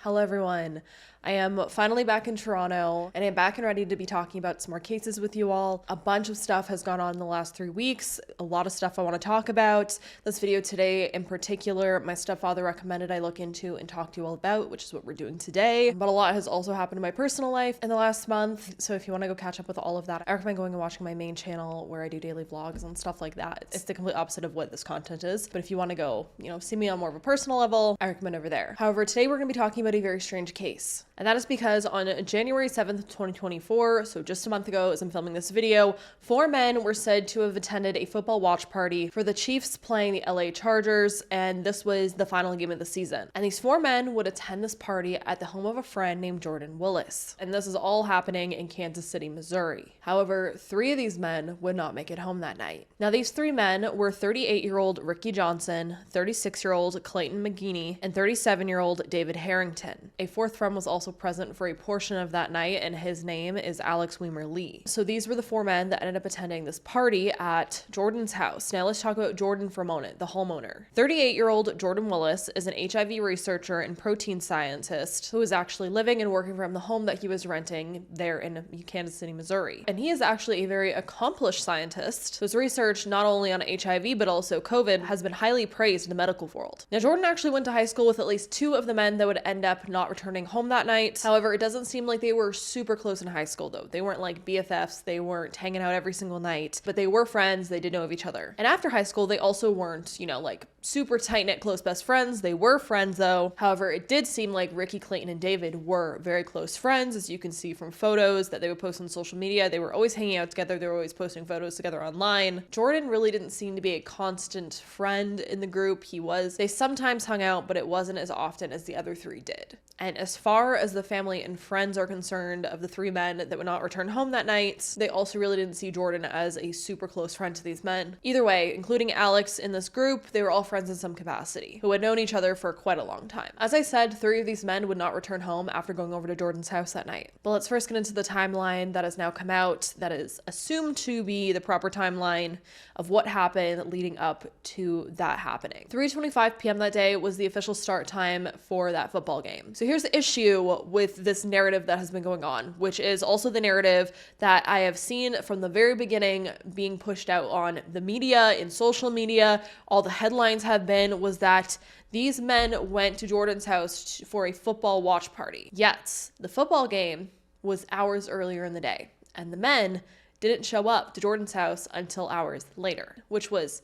Hello everyone. I am finally back in Toronto and I'm back and ready to be talking about some more cases with you all. A bunch of stuff has gone on in the last 3 weeks. A lot of stuff I want to talk about. This video today in particular, my stepfather recommended I look into and talk to you all about, which is what we're doing today. But a lot has also happened in my personal life in the last month. So if you want to go catch up with all of that, I recommend going and watching my main channel where I do daily vlogs and stuff like that. It's the complete opposite of what this content is. But if you want to go, see me on more of a personal level, I recommend over there. However, today we're going to be talking about a very strange case. And that is because on January 7th, 2024, so just a month ago as I'm filming this video, 4 men were said to have attended a football watch party for the Chiefs playing the LA Chargers, and this was the final game of the season. And these 4 men would attend this party at the home of a friend named Jordan Willis. And this is all happening in Kansas City, Missouri. However, 3 of these men would not make it home that night. Now, these 3 men were 38-year-old Ricky Johnson, 36-year-old Clayton McGeeney, and 37-year-old David Harrington. A 4th friend was also present for a portion of that night, and his name is Alex Weimer Lee. So these were the 4 men that ended up attending this party at Jordan's house. Now let's talk about Jordan for a moment, the homeowner. 38-year-old Jordan Willis is an HIV researcher and protein scientist who is actually living and working from the home that he was renting there in Kansas City, Missouri. And he is actually a very accomplished scientist whose research not only on HIV but also COVID has been highly praised in the medical world. Now Jordan actually went to high school with at least 2 of the men that would end up not returning home that night. However, it doesn't seem like they were super close in high school though. They weren't like BFFs, they weren't hanging out every single night, but they were friends, they did know of each other. And after high school, they also weren't, like super tight-knit close best friends. They were friends though. However, it did seem like Ricky, Clayton, and David were very close friends, as you can see from photos that they would post on social media. They were always hanging out together, they were always posting photos together online. Jordan really didn't seem to be a constant friend in the group. They sometimes hung out, but it wasn't as often as the other 3 did. And as far as the family and friends are concerned of the 3 men that would not return home that night, they also really didn't see Jordan as a super close friend to these men. Either way, including Alex in this group, they were all friends in some capacity, who had known each other for quite a long time. As I said, 3 of these men would not return home after going over to Jordan's house that night. But let's first get into the timeline that has now come out, that is assumed to be the proper timeline of what happened leading up to that happening. 3:25 p.m. that day was the official start time for that football game. So here's the issue with this narrative that has been going on, which is also the narrative that I have seen from the very beginning being pushed out on the media, in social media. All the headlines have been was that these men went to Jordan's house for a football watch party. Yet, the football game was hours earlier in the day, and the men didn't show up to Jordan's house until hours later, which was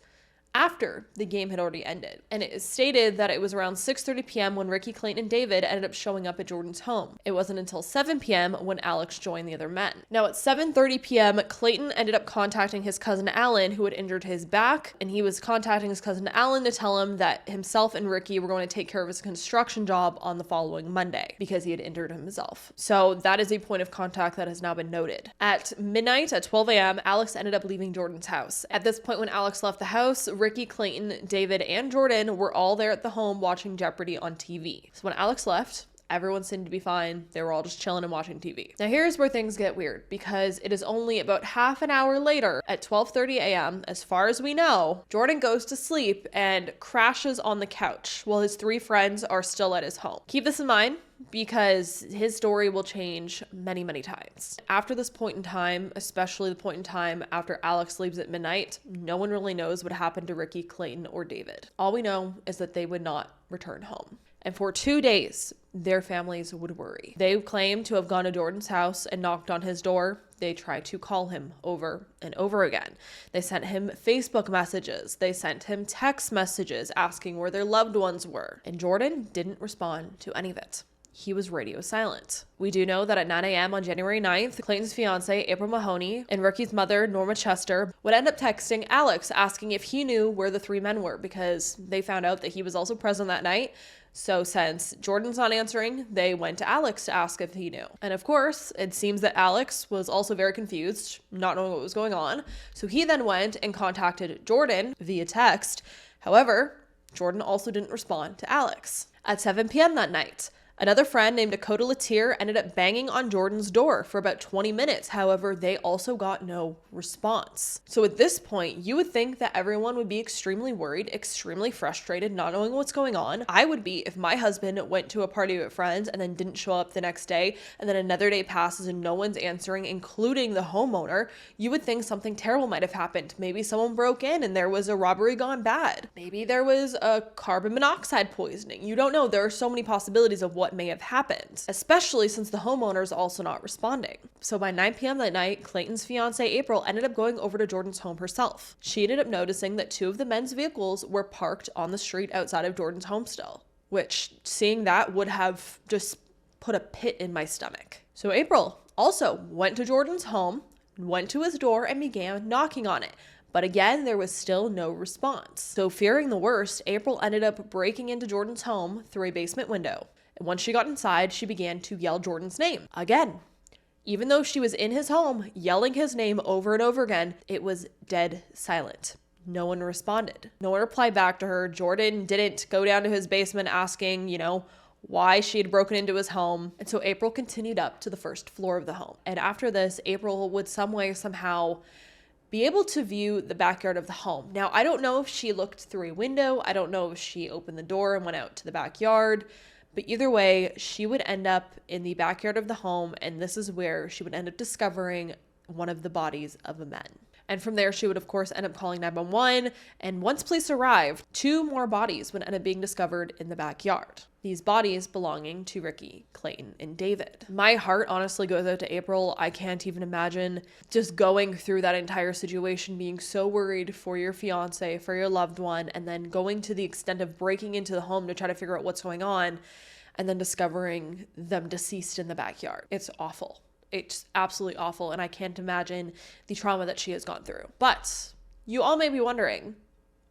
after the game had already ended. And it is stated that it was around 6:30 p.m. when Ricky, Clayton, and David ended up showing up at Jordan's home. It wasn't until 7 p.m. when Alex joined the other men. Now at 7:30 p.m., Clayton ended up contacting his cousin Alan, who had injured his back, and he was contacting his cousin Alan to tell him that himself and Ricky were going to take care of his construction job on the following Monday because he had injured himself. So that is a point of contact that has now been noted. At midnight, at 12 a.m., Alex ended up leaving Jordan's house. At this point, when Alex left the house, Ricky, Clayton, David, and Jordan were all there at the home watching Jeopardy on TV. So when Alex left, everyone seemed to be fine. They were all just chilling and watching TV. Now here's where things get weird, because it is only about half an hour later at 12:30 a.m., as far as we know, Jordan goes to sleep and crashes on the couch while his 3 friends are still at his home. Keep this in mind, because his story will change many, many times. After this point in time, especially the point in time after Alex leaves at midnight, no one really knows what happened to Ricky, Clayton, or David. All we know is that they would not return home. And for 2 days, their families would worry. They claimed to have gone to Jordan's house and knocked on his door. They tried to call him over and over again. They sent him Facebook messages. They sent him text messages asking where their loved ones were. And Jordan didn't respond to any of it. He was radio silent. We do know that at 9 a.m. on January 9th, Clayton's fiance, April Mahoney, and Ricky's mother, Norma Chester, would end up texting Alex asking if he knew where the 3 men were, because they found out that he was also present that night. So since Jordan's not answering, they went to Alex to ask if he knew. And of course, it seems that Alex was also very confused, not knowing what was going on. So he then went and contacted Jordan via text. However, Jordan also didn't respond to Alex. At 7 p.m. that night, Another friend named Dakota Latier ended up banging on Jordan's door for about 20 minutes. However, they also got no response. So at this point, you would think that everyone would be extremely worried, extremely frustrated, not knowing what's going on. I would be if my husband went to a party with friends and then didn't show up the next day, and then another day passes and no one's answering, including the homeowner. You would think something terrible might have happened. Maybe someone broke in and there was a robbery gone bad. Maybe there was a carbon monoxide poisoning. You don't know. There are so many possibilities of what may have happened, especially since the homeowner is also not responding. So by 9 p.m. that night, Clayton's fiance April ended up going over to Jordan's home herself. She ended up noticing that 2 of the men's vehicles were parked on the street outside of Jordan's home still, which seeing that would have just put a pit in my stomach. So April also went to Jordan's home, went to his door, and began knocking on it. But again, there was still no response. So fearing the worst, April ended up breaking into Jordan's home through a basement window. And once she got inside, she began to yell Jordan's name. Again, even though she was in his home, yelling his name over and over again, it was dead silent. No one responded. No one replied back to her. Jordan didn't go down to his basement asking, why she had broken into his home. And so April continued up to the first floor of the home. And after this, April would some way, somehow be able to view the backyard of the home. Now, I don't know if she looked through a window. I don't know if she opened the door and went out to the backyard. But either way, she would end up in the backyard of the home, and this is where she would end up discovering one of the bodies of a man. And from there, she would, of course, end up calling 911. And once police arrived, 2 more bodies would end up being discovered in the backyard. These bodies belonging to Ricky, Clayton, and David. My heart honestly goes out to April. I can't even imagine just going through that entire situation, being so worried for your fiance, for your loved one, and then going to the extent of breaking into the home to try to figure out what's going on, and then discovering them deceased in the backyard. It's awful. It's absolutely awful, and I can't imagine the trauma that she has gone through. But you all may be wondering,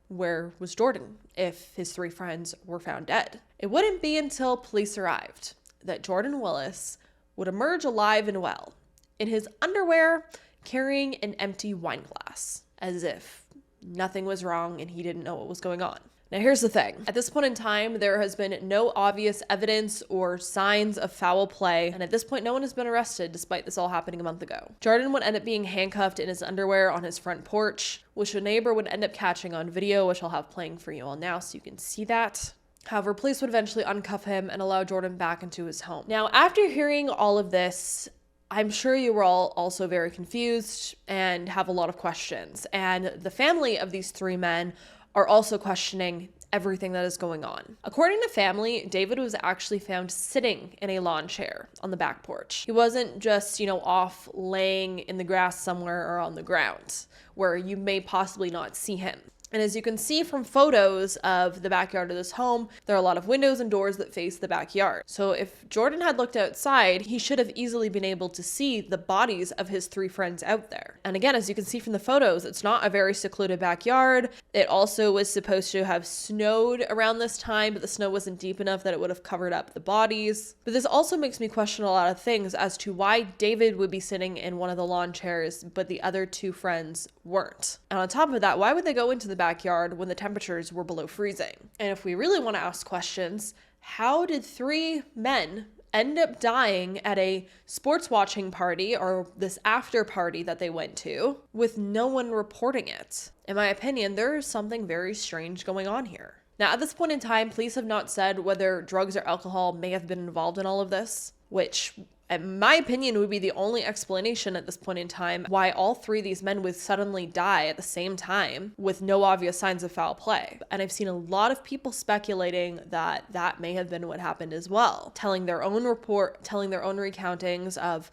where was Jordan if his 3 friends were found dead? It wouldn't be until police arrived that Jordan Willis would emerge alive and well, in his underwear, carrying an empty wine glass, as if nothing was wrong and he didn't know what was going on. Now, here's the thing. At this point in time, there has been no obvious evidence or signs of foul play, and at this point, no one has been arrested despite this all happening a month ago. Jordan would end up being handcuffed in his underwear on his front porch, which a neighbor would end up catching on video, which I'll have playing for you all now so you can see that. However, police would eventually uncuff him and allow Jordan back into his home. Now, after hearing all of this, I'm sure you were all also very confused and have a lot of questions. And the family of these 3 men are also questioning everything that is going on. According to family, David was actually found sitting in a lawn chair on the back porch. He wasn't just, off laying in the grass somewhere or on the ground where you may possibly not see him. And as you can see from photos of the backyard of this home, there are a lot of windows and doors that face the backyard. So if Jordan had looked outside, he should have easily been able to see the bodies of his 3 friends out there. And again, as you can see from the photos, it's not a very secluded backyard. It also was supposed to have snowed around this time, but the snow wasn't deep enough that it would have covered up the bodies. But this also makes me question a lot of things as to why David would be sitting in one of the lawn chairs, but the other 2 friends weren't. And on top of that, why would they go into the backyard when the temperatures were below freezing? And if we really want to ask questions, how did 3 men end up dying at a sports watching party or this after party that they went to with no one reporting it? In my opinion, there is something very strange going on here. Now, at this point in time, police have not said whether drugs or alcohol may have been involved in all of this, which in my opinion, would be the only explanation at this point in time why all 3 of these men would suddenly die at the same time with no obvious signs of foul play. And I've seen a lot of people speculating that that may have been what happened as well, telling their own recountings of,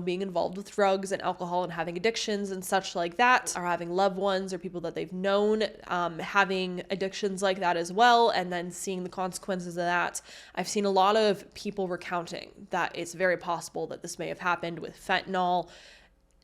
being involved with drugs and alcohol and having addictions and such like that, or having loved ones or people that they've known having addictions like that as well, and then seeing the consequences of that. I've seen a lot of people recounting that it's very possible that this may have happened with fentanyl,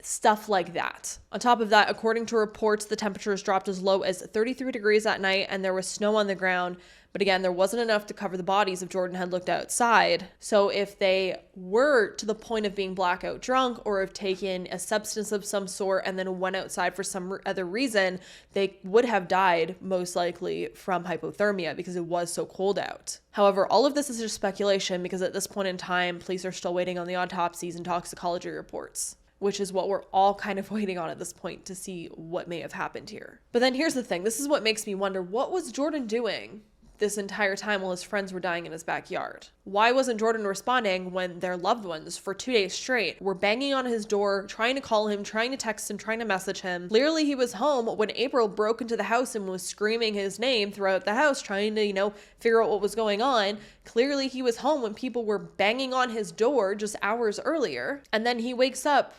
stuff like that. On top of that, according to reports, the temperatures dropped as low as 33 degrees that night and there was snow on the ground, But again, there wasn't enough to cover the bodies if Jordan had looked outside. So if they were to the point of being blackout drunk or have taken a substance of some sort and then went outside for some other reason, they would have died most likely from hypothermia because it was so cold out. However, all of this is just speculation because at this point in time, police are still waiting on the autopsies and toxicology reports, which is what we're all kind of waiting on at this point to see what may have happened here. But then here's the thing. This is what makes me wonder, what was Jordan doing this entire time while his friends were dying in his backyard? Why wasn't Jordan responding when their loved ones for 2 days straight were banging on his door, trying to call him, trying to text him, trying to message him? Clearly he was home when April broke into the house and was screaming his name throughout the house, trying to, figure out what was going on. Clearly he was home when people were banging on his door just hours earlier. And then he wakes up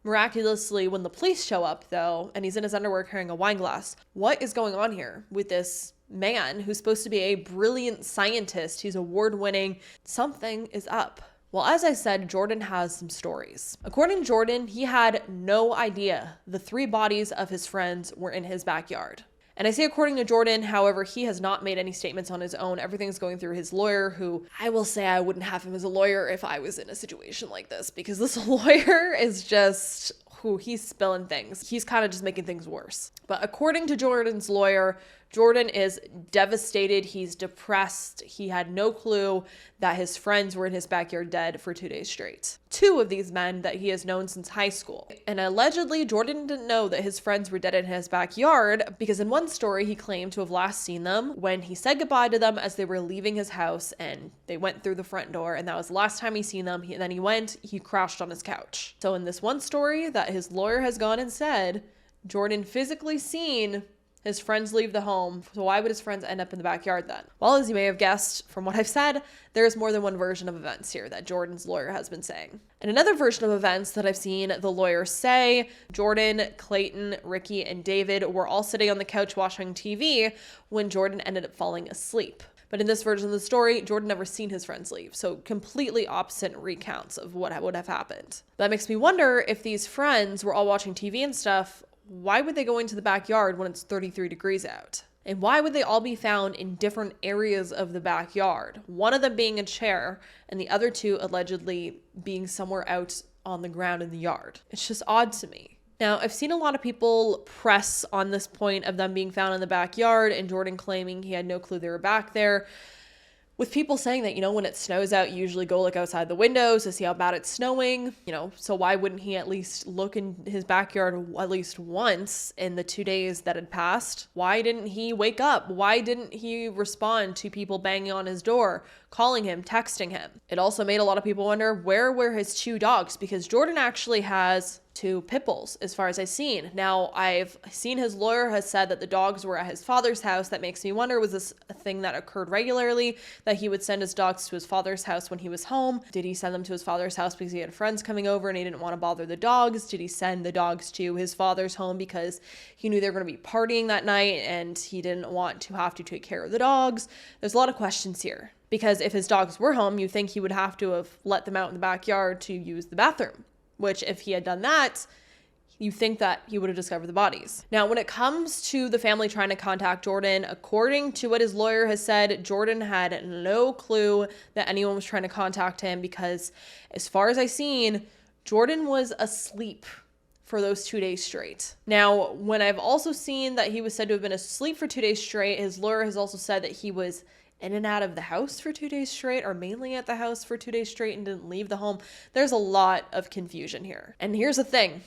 miraculously when the police show up though, and he's in his underwear carrying a wine glass. What is going on here with this man who's supposed to be a brilliant scientist? He's award-winning. Something is up. Well, as I said, Jordan has some stories. According to Jordan, he had no idea the 3 bodies of his friends were in his backyard. And I say according to Jordan, however, he has not made any statements on his own. Everything's going through his lawyer, who I will say I wouldn't have him as a lawyer if I was in a situation like this, because this lawyer is just, he's spilling things. He's kind of just making things worse. But according to Jordan's lawyer, Jordan is devastated. He's depressed. He had no clue that his friends were in his backyard dead for 2 days straight. 2 of these men that he has known since high school. And allegedly, Jordan didn't know that his friends were dead in his backyard because in one story, he claimed to have last seen them when he said goodbye to them as they were leaving his house and they went through the front door, and that was the last time he seen them. Then he crashed on his couch. So in this one story that his lawyer has gone and said, Jordan physically seen his friends leave the home. So why would his friends end up in the backyard then? Well, as you may have guessed from what I've said, there's more than one version of events here that Jordan's lawyer has been saying. And another version of events that I've seen the lawyer say, Jordan, Clayton, Ricky, and David were all sitting on the couch watching TV when Jordan ended up falling asleep. But in this version of the story, Jordan never seen his friends leave. So completely opposite recounts of what would have happened. That makes me wonder if these friends were all watching TV and stuff, why would they go into the backyard when it's 33 degrees out? And why would they all be found in different areas of the backyard? One of them being a chair and the other 2 allegedly being somewhere out on the ground in the yard. It's just odd to me. Now, I've seen a lot of people press on this point of them being found in the backyard and Jordan claiming he had no clue they were back there, with people saying that, when it snows out, you usually go look outside the windows to see how bad it's snowing, so why wouldn't he at least look in his backyard at least once in the 2 days that had passed? Why didn't he wake up? Why didn't he respond to people banging on his door, calling him, texting him? It also made a lot of people wonder, where were his 2 dogs? Because Jordan actually has 2 pit bulls, as far as I've seen. Now, I've seen his lawyer has said that the dogs were at his father's house. That makes me wonder, was this a thing that occurred regularly, that he would send his dogs to his father's house when he was home? Did he send them to his father's house because he had friends coming over and he didn't want to bother the dogs? Did he send the dogs to his father's home because he knew they were going to be partying that night and he didn't want to have to take care of the dogs? There's a lot of questions here. Because if his dogs were home, you think he would have to have let them out in the backyard to use the bathroom. Which, if he had done that, you think that he would have discovered the bodies. Now, when it comes to the family trying to contact Jordan, according to what his lawyer has said, Jordan had no clue that anyone was trying to contact him because, as far as I've seen, Jordan was asleep for those 2 days straight. Now, when I've also seen that he was said to have been asleep for 2 days straight, his lawyer has also said that he was in and out of the house for 2 days straight, or mainly at the house for 2 days straight and didn't leave the home. There's a lot of confusion here. And here's the thing.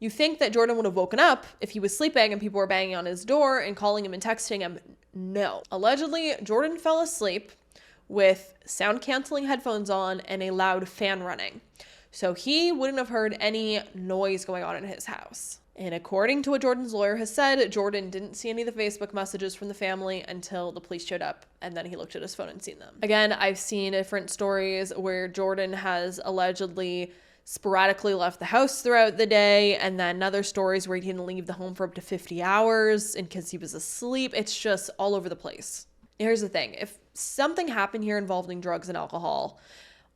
You think that Jordan would have woken up if he was sleeping and people were banging on his door and calling him and texting him. No. Allegedly, Jordan fell asleep with sound-canceling headphones on and a loud fan running. So he wouldn't have heard any noise going on in his house. And according to what Jordan's lawyer has said, Jordan didn't see any of the Facebook messages from the family until the police showed up, and then he looked at his phone and seen them. Again, I've seen different stories where Jordan has allegedly sporadically left the house throughout the day, and then other stories where he didn't leave the home for up to 50 hours and because he was asleep. It's just all over the place. Here's the thing. If something happened here involving drugs and alcohol,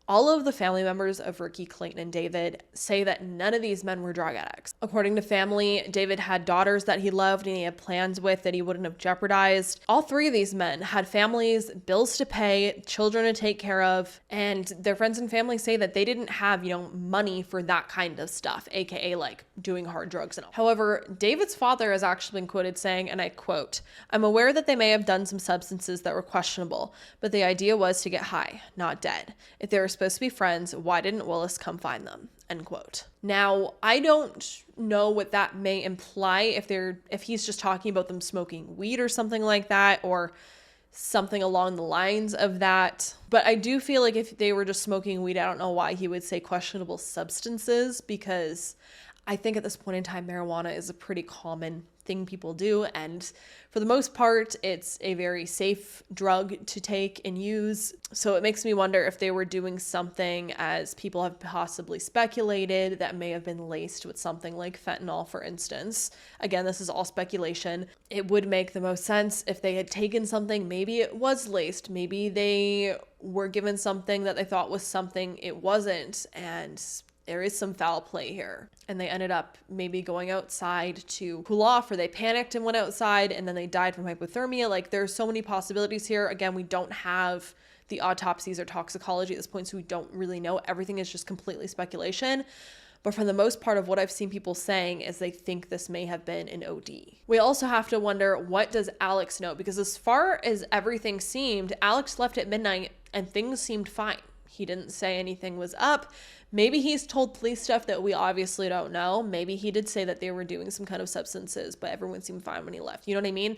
All of the family members of Ricky, Clayton, and David say that none of these men were drug addicts. According to family, David had daughters that he loved and he had plans with that he wouldn't have jeopardized. All three of these men had families, bills to pay, children to take care of, and their friends and family say that they didn't have, money for that kind of stuff, aka like doing hard drugs and all. However, David's father has actually been quoted saying, and I quote, "I'm aware that they may have done some substances that were questionable, but the idea was to get high, not dead. If they were supposed to be friends, why didn't Willis come find them?" End quote. Now, I don't know what that may imply, if he's just talking about them smoking weed or something like that, or something along the lines of that. But I do feel like if they were just smoking weed, I don't know why he would say questionable substances, because I think at this point in time, marijuana is a pretty common thing people do. And for the most part, it's a very safe drug to take and use. So it makes me wonder if they were doing something, as people have possibly speculated, that may have been laced with something like fentanyl, for instance. Again, this is all speculation. It would make the most sense if they had taken something, maybe it was laced, maybe they were given something that they thought was something it wasn't, and there is some foul play here. And they ended up maybe going outside to cool off, or they panicked and went outside and then they died from hypothermia. Like, there's so many possibilities here. Again, we don't have the autopsies or toxicology at this point, so we don't really know. Everything is just completely speculation. But for the most part of what I've seen people saying is they think this may have been an OD. We also have to wonder, what does Alex know? Because as far as everything seemed, Alex left at midnight and things seemed fine. He didn't say anything was up. Maybe he's told police stuff that we obviously don't know. Maybe he did say that they were doing some kind of substances, but everyone seemed fine when he left. You know what I mean?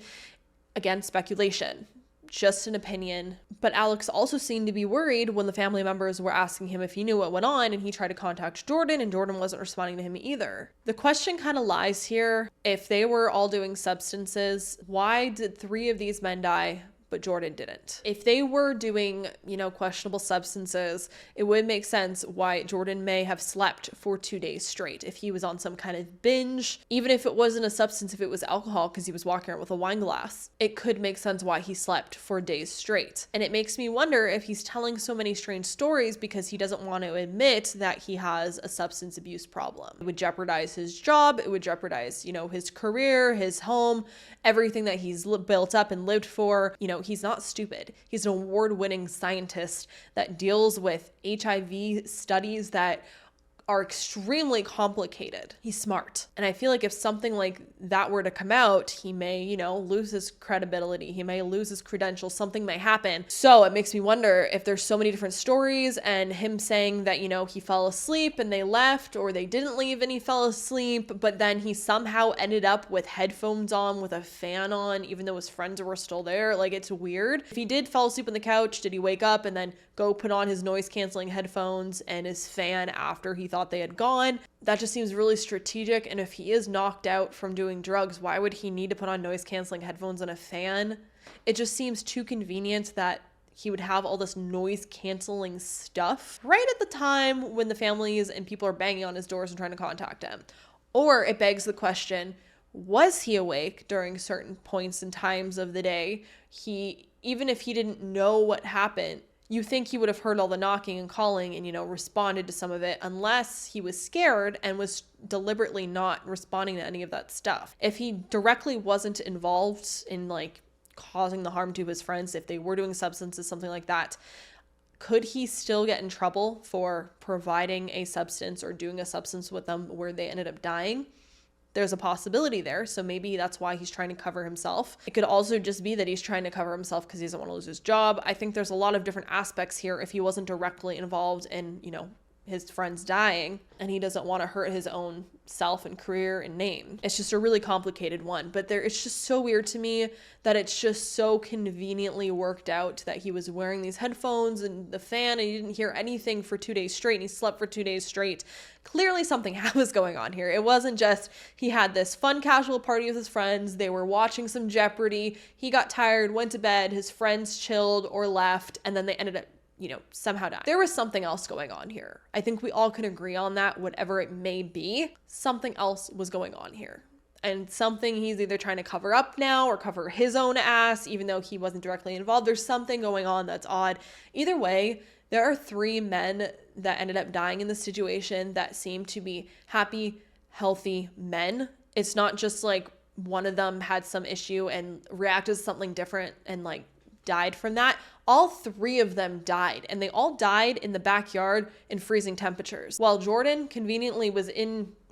Again, speculation, just an opinion. But Alex also seemed to be worried when the family members were asking him if he knew what went on, and he tried to contact Jordan, and Jordan wasn't responding to him either. The question kind of lies here. If they were all doing substances, why did 3 of these men die, but Jordan didn't? If they were doing, questionable substances, it would make sense why Jordan may have slept for 2 days straight. If he was on some kind of binge, even if it wasn't a substance, if it was alcohol, because he was walking around with a wine glass, it could make sense why he slept for days straight. And it makes me wonder if he's telling so many strange stories because he doesn't want to admit that he has a substance abuse problem. It would jeopardize his job. It would jeopardize, his career, his home, everything that he's built up and lived for. He's not stupid. He's an award-winning scientist that deals with HIV studies that are extremely complicated. He's smart. And I feel like if something like that were to come out, he may, lose his credibility. He may lose his credentials. Something may happen. So it makes me wonder if there's so many different stories, and him saying that, he fell asleep and they left, or they didn't leave and he fell asleep, but then he somehow ended up with headphones on with a fan on, even though his friends were still there. Like, it's weird. If he did fall asleep on the couch, did he wake up and then go put on his noise canceling headphones and his fan after he thought they had gone? That just seems really strategic. And if he is knocked out from doing drugs, why would he need to put on noise canceling headphones and a fan? It just seems too convenient that he would have all this noise canceling stuff right at the time when the families and people are banging on his doors and trying to contact him. Or it begs the question, was he awake during certain points and times of the day? Even if he didn't know what happened, you think he would have heard all the knocking and calling and, responded to some of it, unless he was scared and was deliberately not responding to any of that stuff. If he directly wasn't involved in causing the harm to his friends, if they were doing substances, something like that, could he still get in trouble for providing a substance or doing a substance with them where they ended up dying? There's a possibility there. So maybe that's why he's trying to cover himself. It could also just be that he's trying to cover himself because he doesn't want to lose his job. I think there's a lot of different aspects here. If he wasn't directly involved in, his friends dying, and he doesn't want to hurt his own self and career and name. It's just a really complicated one, but it's just so weird to me that it's just so conveniently worked out that he was wearing these headphones and the fan and he didn't hear anything for 2 days straight, and he slept for 2 days straight. Clearly something was going on here. It wasn't just he had this fun casual party with his friends, they were watching some Jeopardy, he got tired, went to bed, his friends chilled or left, and then they ended up somehow died. There was something else going on here. I think we all can agree on that, whatever it may be. Something else was going on here. And something he's either trying to cover up now or cover his own ass, even though he wasn't directly involved. There's something going on that's odd. Either way, There are 3 men that ended up dying in this situation that seem to be happy, healthy men. It's not just like one of them had some issue and reacted to something different and like died from that. All 3 of them died, and they all died in the backyard in freezing temperatures. While Jordan conveniently was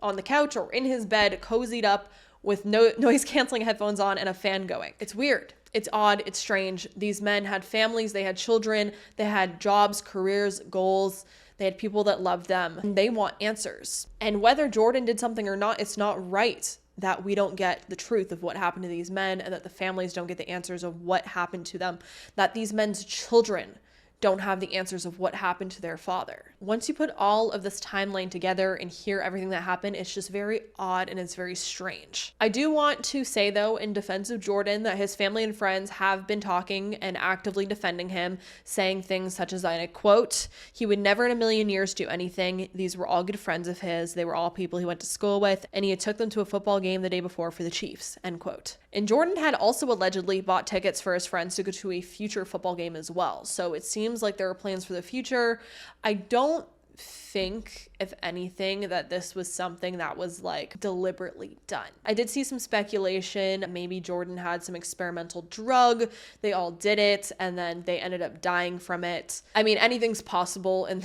on the couch or in his bed, cozied up with no noise canceling headphones on and a fan going. It's weird. It's odd. It's strange. These men had families. They had children. They had jobs, careers, goals. They had people that loved them. And they want answers. And whether Jordan did something or not, it's not right that we don't get the truth of what happened to these men, and that the families don't get the answers of what happened to them, that these men's children don't have the answers of what happened to their father. Once you put all of this timeline together and hear everything that happened, it's just very odd and it's very strange. I do want to say though, in defense of Jordan, that his family and friends have been talking and actively defending him, saying things such as, and I quote, "He would never in a million years do anything. These were all good friends of his. They were all people he went to school with, and he had took them to a football game the day before for the Chiefs," end quote. And Jordan had also allegedly bought tickets for his friends to go to a future football game as well. So it seems like there are plans for the future. I don't think, if anything, that this was something that was like deliberately done. I did see some speculation. Maybe Jordan had some experimental drug. They all did it and then they ended up dying from it. I mean, anything's possible in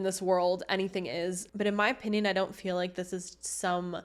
this world. Anything is. But in my opinion, I don't feel like this is some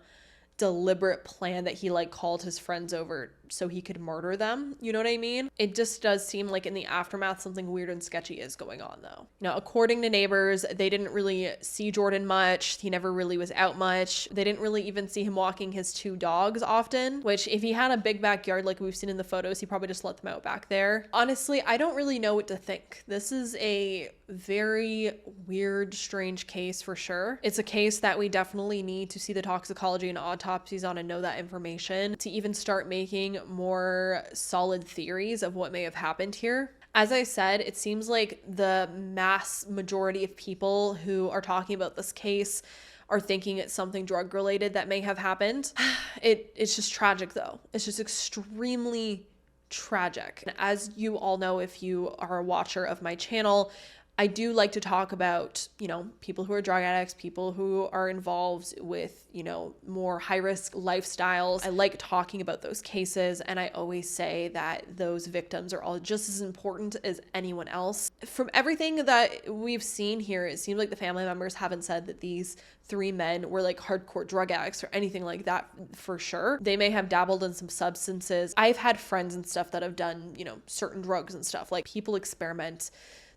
deliberate plan that he like called his friends over so he could murder them. You know what I mean? It just does seem like in the aftermath something weird and sketchy is going on though. Now, according to neighbors, they didn't really see Jordan much. He never really was out much. They didn't really even see him walking his 2 dogs often, which if he had a big backyard like we've seen in the photos, he probably just let them out back there. Honestly, I don't really know what to think. This is a very weird, strange case for sure. It's a case that we definitely need to see the toxicology and autopsies on and know that information to even start making more solid theories of what may have happened here. As I said, it seems like the mass majority of people who are talking about this case are thinking it's something drug related that may have happened. It's just tragic though. It's just extremely tragic. As you all know, if you are a watcher of my channel, I do like to talk about, people who are drug addicts, people who are involved with, more high-risk lifestyles. I like talking about those cases, and I always say that those victims are all just as important as anyone else. From everything that we've seen here, it seems like the family members haven't said that these 3 men were like hardcore drug addicts or anything like that for sure. They may have dabbled in some substances. I've had friends and stuff that have done, certain drugs and stuff. Like, people experiment.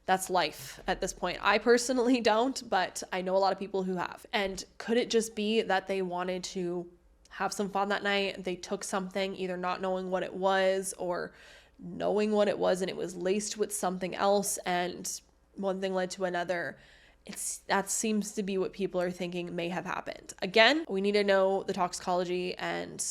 That's life at this point. I personally don't, but I know a lot of people who have. And could it just be that they wanted to have some fun that night? They took something, either not knowing what it was or knowing what it was, and it was laced with something else, and one thing led to another. That seems to be what people are thinking may have happened. Again, we need to know the toxicology and,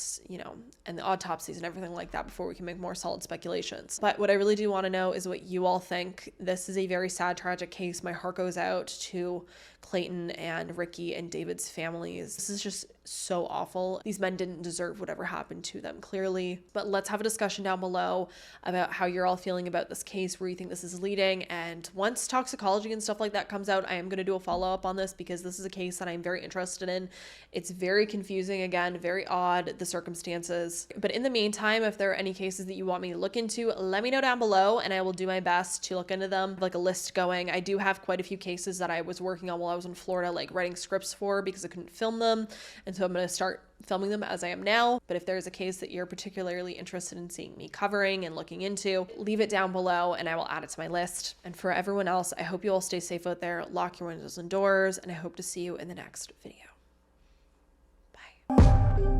and the autopsies and everything like that before we can make more solid speculations. But what I really do want to know is what you all think. This is a very sad, tragic case. My heart goes out to Clayton and Ricky and David's families. This is just so awful. These men didn't deserve whatever happened to them, clearly. But let's have a discussion down below about how you're all feeling about this case, where you think this is leading. And once toxicology and stuff like that comes out, I am going to do a follow-up on this because this is a case that I'm very interested in. It's very confusing, again, very odd, the circumstances. But in the meantime, if there are any cases that you want me to look into, let me know down below and I will do my best to look into them. Like a list going. I do have quite a few cases that I was working on while I was in Florida, like writing scripts for, because I couldn't film them. And so I'm going to start filming them as I am now. But if there's a case that you're particularly interested in seeing me covering and looking into, leave it down below and I will add it to my list. And for everyone else, I hope you all stay safe out there, lock your windows and doors, and I hope to see you in the next video. Bye.